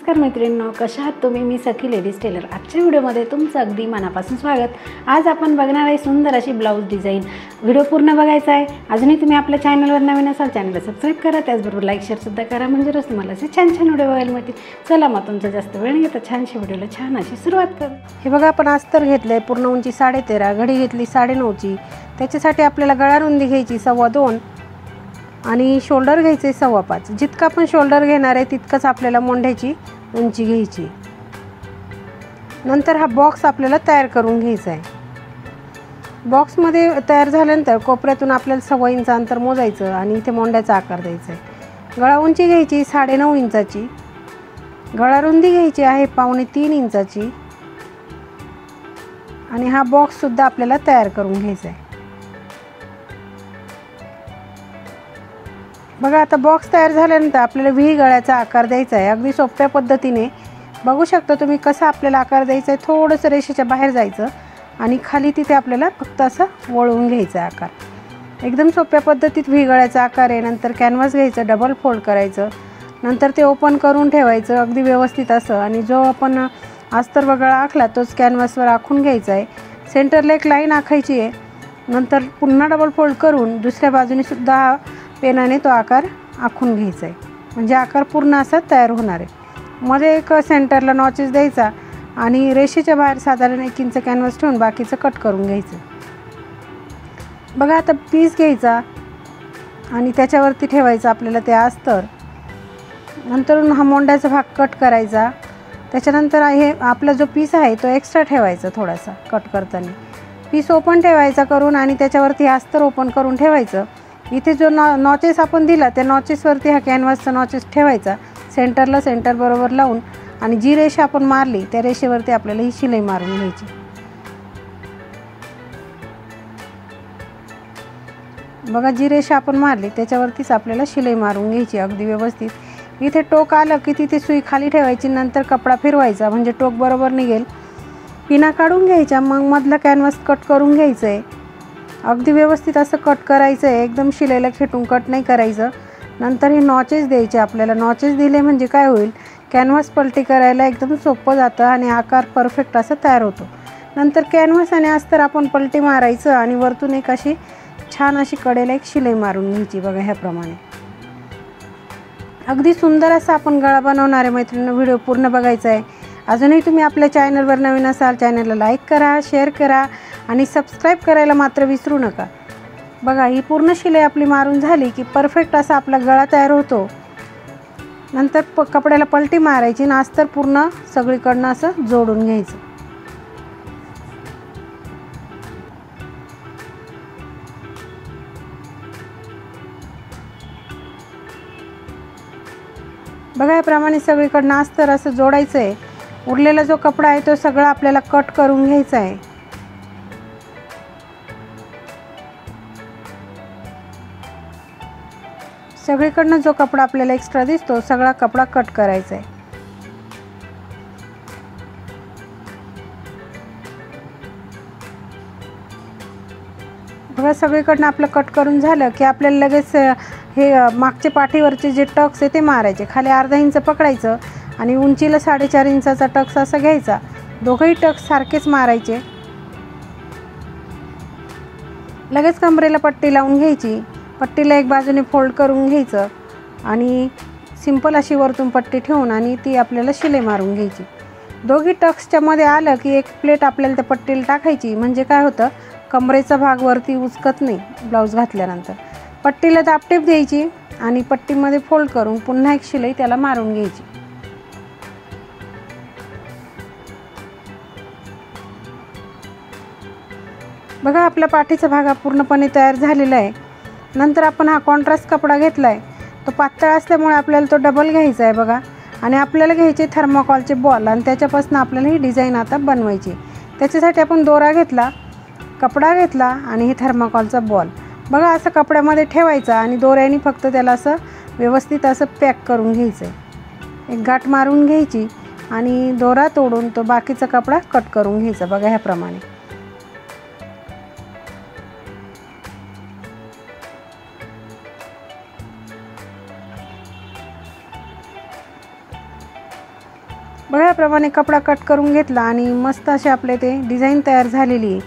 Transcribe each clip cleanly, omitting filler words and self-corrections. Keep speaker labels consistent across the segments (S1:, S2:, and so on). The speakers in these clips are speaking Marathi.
S1: नमस्कार मैत्रिणींनो, कशा आहात तुम्ही? मी सखी लेडीज टेलर. आजच्या व्हिडिओमध्ये तुमचं अगदी मनापासून स्वागत. आज आपण बघणार आहे सुंदर अशी ब्लाऊज डिझाईन. व्हिडिओ पूर्ण बघायचा आहे. अजूनही तुम्ही आपल्या चॅनलवर नवीन असाल चॅनलला सबस्क्राईब करा, त्याचबरोबर लाईक शेअरसुद्धा करा, म्हणजे रोज तुम्हाला असे छान छान व्हिडिओ बघायला मिळतील. चला मग तुमचा जास्त वेळ नाही घेता छानशा व्हिडिओला छान अशी सुरुवात करू.
S2: हे बघा, आपण अस्तर घेतलं आहे पूर्ण उंची 13.5, घडी घेतली 9.5ची. त्याच्यासाठी आपल्याला गळा रुंदी घ्यायची 2.25 आणि शोल्डर घ्यायचे 5.25. जितका आपण शोल्डर घेणार आहे तितकंच आपल्याला मोंढ्याची उंची घ्यायची. नंतर हा बॉक्स आपल्याला तयार करून घ्यायचा आहे. बॉक्समध्ये तयार झाल्यानंतर कोपऱ्यातून आपल्याला 1.25 इंच अंतर मोजायचं आणि इथे मोंढ्याचा आकार द्यायचा आहे. गळा उंची घ्यायची 9.5 इंचाची. गळा रुंदी घ्यायची आहे 2.25 इंचाची आणि हा बॉक्ससुद्धा आपल्याला तयार करून घ्यायचा आहे. बघा, आता बॉक्स तयार झाल्यानंतर आपल्याला व्ही गळ्याचा आकार द्यायचा आहे. अगदी सोप्या पद्धतीने बघू शकता तुम्ही कसा आपल्याला आकार द्यायचा आहे. थोडंसं रेषेच्या बाहेर जायचं आणि खाली तिथे आपल्याला फक्त असं वळवून घ्यायचा आहे आकार. एकदम सोप्या पद्धतीत व्ही गळ्याचा आकार आहे. नंतर कॅनव्हास घ्यायचं, डबल फोल्ड करायचं, नंतर ते ओपन करून ठेवायचं अगदी व्यवस्थित असं. आणि जो आपण अस्तर व गळा आखला तोच कॅनव्हासवर आखून घ्यायचा आहे. सेंटरला एक लाईन आखायची आहे. नंतर पुन्हा डबल फोल्ड करून दुसऱ्या बाजूने सुद्धा पेनाने तो आकार आखून घ्यायचा आहे, म्हणजे आकार पूर्ण असा तयार होणार आहे. मध्ये एक सेंटरला नॉचेस द्यायचा आणि रेषेच्या बाहेर साधारण 1 इंच कॅनव्हास ठेवून बाकीचं कट करून घ्यायचं. बघा, आता पीस घ्यायचा आणि त्याच्यावरती ठेवायचं आपल्याला ते अस्तर. नंतर हा मोंढ्याचा भाग कट करायचा. त्याच्यानंतर हे आपला जो पीस आहे तो एक्स्ट्रा ठेवायचा थोडासा कट करताना. पीस ओपन ठेवायचा करून आणि त्याच्यावरती अस्तर ओपन करून ठेवायचं. इथे जो नॉचेस आपण दिला त्या नॉचेसवरती हा कॅनव्हासचा नॉचेस ठेवायचा सेंटरला सेंटर बरोबर लावून. आणि जी रेषा आपण मारली त्या रेषेवरती आपल्याला ही शिलाई मारून घ्यायची. बघा, जी रेषा आपण मारली त्याच्यावरतीच आपल्याला शिलाई मारून घ्यायची अगदी व्यवस्थित. इथे टोक आलं की तिथे सुई खाली ठेवायची, नंतर कपडा फिरवायचा म्हणजे टोक बरोबर निघेल. पिना काढून घ्यायच्या, मग मधला कॅनव्हास कट करून घ्यायचं आहे. अगदी व्यवस्थित असं कट करायचं आहे, एकदम शिलाईला खेटून कट नाही करायचं. नंतर हे नॉचेस द्यायचे आपल्याला. नॉचेस दिले म्हणजे काय होईल, कॅनव्हास पलटी करायला एकदम सोपं जातं आणि आकार परफेक्ट असा तयार होतो. नंतर कॅनव्हास आणि अस्तर आपण पलटी मारायचं आणि वरतून एक अशी छान अशी कडेला एक शिलाई मारून घ्यायची. बघा, ह्याप्रमाणे अगदी सुंदर असा आपण गळा बनवणार आहे. मैत्रिणींनो, व्हिडिओ पूर्ण बघायचा आहे. अजूनही तुम्ही आपल्या चॅनलवर नवीन असाल चॅनलला लाईक करा, शेअर करा आणि सबस्क्राईब करायला मात्र विसरू नका. बघा, ही पूर्ण शिलाई आपली मारून झाली की परफेक्ट असा आपला गळा तयार होतो. नंतर कपड्याला पलटी मारायची आणि अस्तर पूर्ण सगळीकडनं असं जोडून घ्यायचं. बघा, याप्रमाणे सगळीकडनं अस्तर असं जोडायचं आहे. उरलेला जो कपडा आहे तो सगळा आपल्याला कट करून घ्यायचा आहे. सगळीकडनं जो कपडा आपल्याला एक्स्ट्रा दिसतो सगळा कपडा कट करायचा आहे. बघा, सगळीकडनं आपलं कट करून झालं की आपल्याला लगेच हे मागचे पाठीवरचे जे टक्स आहे ते मारायचे. खाली अर्धा इंच पकडायचं आणि उंचीला 4.5 इंचाचा टक्स असा घ्यायचा. दोघंही टक्स सारखेच मारायचे. लगेच कमरेला पट्टी लावून घ्यायची. पट्टीला एक बाजूने फोल्ड करून घ्यायचं आणि सिंपल अशी वरतून पट्टी ठेवून आणि ती आपल्याला शिलाई मारून घ्यायची. दोघी टक्सच्या मध्ये आलं की एक प्लेट आपल्याला त्या पट्टीला टाकायची, म्हणजे काय होतं, कमरेचा भाग वरती उचकत नाही ब्लाऊज घातल्यानंतर. पट्टीला दाबटेप द्यायची आणि पट्टीमध्ये फोल्ड करून पुन्हा एक शिलाई त्याला मारून घ्यायची. बघा, आपला पाठीचा भाग पूर्णपणे तयार झालेला आहे. नंतर आपण हा कॉन्ट्रास्ट कपडा घेतला आहे. तो पातळ असल्यामुळे आपल्याला तो डबल घ्यायचा आहे. बघा, आणि आपल्याला घ्यायचे थर्माकॉलचे बॉल आणि त्याच्यापासून आपल्याला ही डिझाईन आता बनवायची. त्याच्यासाठी आपण दोरा घेतला, कपडा घेतला आणि हे थर्माकॉलचा बॉल. बघा, असं कपड्यामध्ये ठेवायचा आणि दोऱ्याने फक्त त्याला असं व्यवस्थित असं पॅक करून घ्यायचं आहे. एक गाठ मारून घ्यायची आणि दोरा तोडून तो बाकीचा कपडा कट करून घ्यायचा. बघा, ह्याप्रमाणे बघा याप्रमाणे कपडा कट करून घेतला आणि मस्त असे आपले ते डिझाईन तयार झालेली आहे.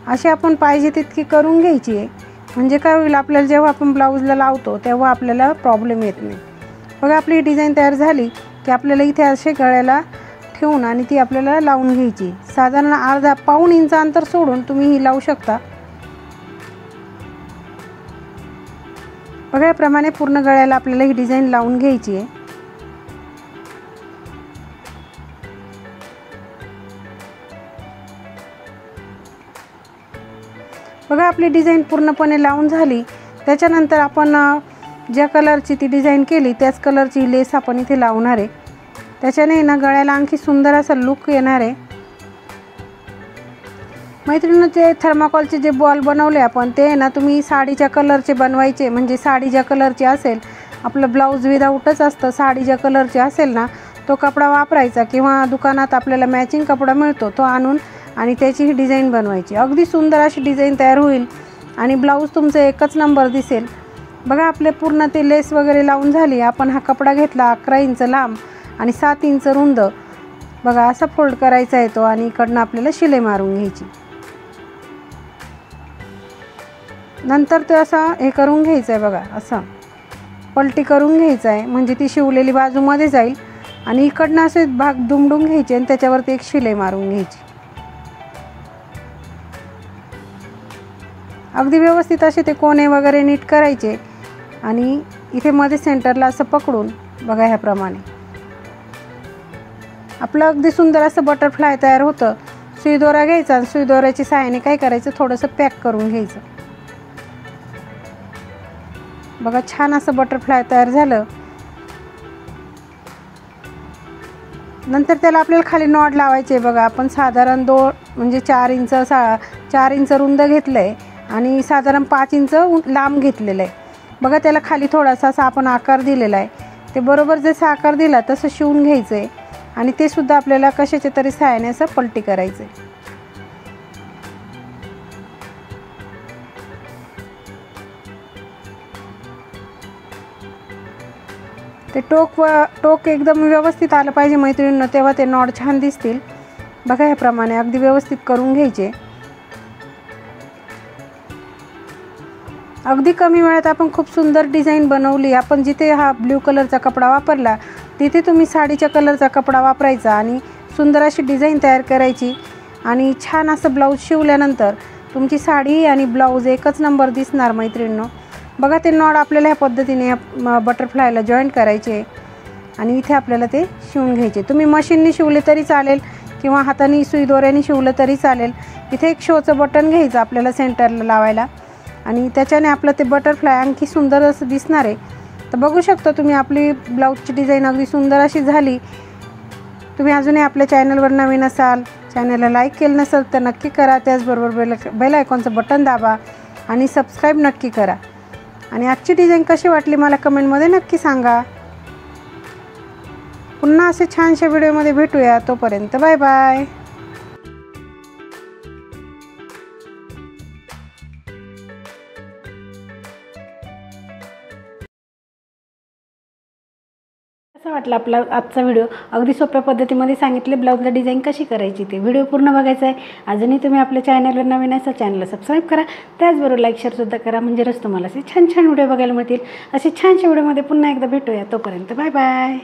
S2: अशी आपण पाहिजे तितकी करून घ्यायची आहे, म्हणजे काय होईल आपल्याला जेव्हा आपण ब्लाऊजला लावतो तेव्हा आपल्याला प्रॉब्लेम येत नाही. बघा आपली डिझाईन तयार झाली की आपल्याला इथे असे गळ्याला ठेवून आणि ती आपल्याला लावून घ्यायची. साधारण अर्धा पाऊण इंच अंतर सोडून तुम्ही ही लावू शकता. बघा याप्रमाणे पूर्ण गळ्याला आपल्याला ही डिझाईन लावून घ्यायची आहे. बघा आपली डिझाईन पूर्णपणे लावून झाली. त्याच्यानंतर आपण ज्या कलरची ती डिझाईन केली त्याच कलरची लेस आपण इथे लावणार आहे. त्याच्याने ना गळ्याला आणखी सुंदर असा लुक येणार आहे. मैत्रिणींनो, ते थर्माकोलचे जे बॉल बनवले आपण ते ना तुम्ही साडीच्या कलरचे बनवायचे, म्हणजे साडी ज्या कलरची असेल, आपलं ब्लाऊज विदाऊटच असतं, साडी ज्या कलरची असेल ना तो कपडा वापरायचा, किंवा दुकानात आपल्याला मॅचिंग कपडा मिळतो तो आणून आणि त्याची ही डिझाईन बनवायची. अगदी सुंदर अशी डिझाईन तयार होईल आणि ब्लाऊज तुमचं एकच नंबर दिसेल. बघा आपले पूर्ण ते लेस वगैरे लावून झाली. आपण हा कपडा घेतला 11 इंच लांब आणि 7 इंच रुंद. बघा असा फोल्ड करायचा आहे तो आणि इकडनं आपल्याला शिलाई मारून घ्यायची. नंतर ते असं हे करून घ्यायचं आहे. बघा असं पलटी करून घ्यायचं आहे, म्हणजे ती शिवलेली बाजूमध्ये जाईल आणि इकडनं असे भाग दुमडून घ्यायचे आणि त्याच्यावरती एक शिलाई मारून घ्यायची. अगदी व्यवस्थित असे ते कोणे वगैरे नीट करायचे आणि इथे मध्ये सेंटरला असं पकडून बघा ह्याप्रमाणे आपलं अगदी सुंदर असं बटरफ्लाय तयार होतं. सुई दोरा घ्यायचा आणि सुई दोऱ्याच्या सहाय्याने काय करायचं, थोडंसं पॅक करून घ्यायचं. बघा छान असं बटरफ्लाय तयार झालं. नंतर त्याला आपल्याला खाली नॉट लावायचे. बघा आपण साधारण म्हणजे 4 इंच रुंद घेतलं आहे आणि साधारण 5 इंच लांब घेतलेलं आहे. बघा त्याला खाली थोडासा असा आपण आकार दिलेला आहे. ते बरोबर जसा आकार दिला तसं शिवून घ्यायचं आहे आणि ते सुद्धा आपल्याला कशाच्या तरी सहाय्याने असं पलटी करायचं आहे. ते टोक एकदम व्यवस्थित आलं पाहिजे मैत्रिणींना, तेव्हा ते नॉट छान दिसतील. बघा ह्याप्रमाणे अगदी व्यवस्थित करून घ्यायचे. अगदी कमी वेळात आपण खूप सुंदर डिझाईन बनवली. आपण जिथे हा ब्ल्यू कलरचा कपडा वापरला तिथे तुम्ही साडीच्या कलरचा कपडा वापरायचा आणि सुंदर अशी डिझाईन तयार करायची आणि छान असं ब्लाऊज शिवल्यानंतर तुमची साडी आणि ब्लाऊज एकच नंबर दिसणार मैत्रिणींनो. बघा ते नॉट आपल्याला ह्या पद्धतीने बटरफ्लायला जॉईंट करायचे आणि इथे आपल्याला ते शिवून घ्यायचे. तुम्ही मशीननी शिवले तरी चालेल किंवा हाताने सुई दोऱ्याने शिवलं तरी चालेल. इथे एक शोचं बटन घ्यायचं आपल्याला सेंटरला लावायला आणि त्याच्याने आपलं ते बटरफ्लाय आणखी सुंदर असं दिसणार आहे. तर बघू शकता तुम्ही आपली ब्लाऊजची डिझाईन अगदी सुंदर अशी झाली. तुम्ही अजूनही आपल्या चॅनलवर नवीन असाल, चॅनलला लाईक केलं नसेल तर नक्की करा. त्याचबरोबर बेल आयकॉनचं बटन दाबा आणि सबस्क्राईब नक्की करा. आणि आजची डिझाईन कशी वाटली मला कमेंटमध्ये नक्की सांगा. पुन्हा असे छानशा व्हिडिओमध्ये भेटूया. तोपर्यंत बाय बाय.
S1: कसं वाटलं आपला आजचा व्हिडिओ. अगदी सोप्या पद्धतीमध्ये सांगितले ब्लाऊजला डिझाईन कशी करायची ते. व्हिडिओ पूर्ण बघायचा आहे. अजूनही तुम्ही आपल्या चॅनलवर नवीन असाल चॅनलला सबस्क्राईब करा. त्याचबरोबर लाईक शेअरसुद्धा करा, म्हणजे रोज तुम्हाला असे छान छान व्हिडिओ बघायला मिळतील. असे छानशा व्हिडिओमध्ये पुन्हा एकदा भेटूया. तोपर्यंत बाय बाय.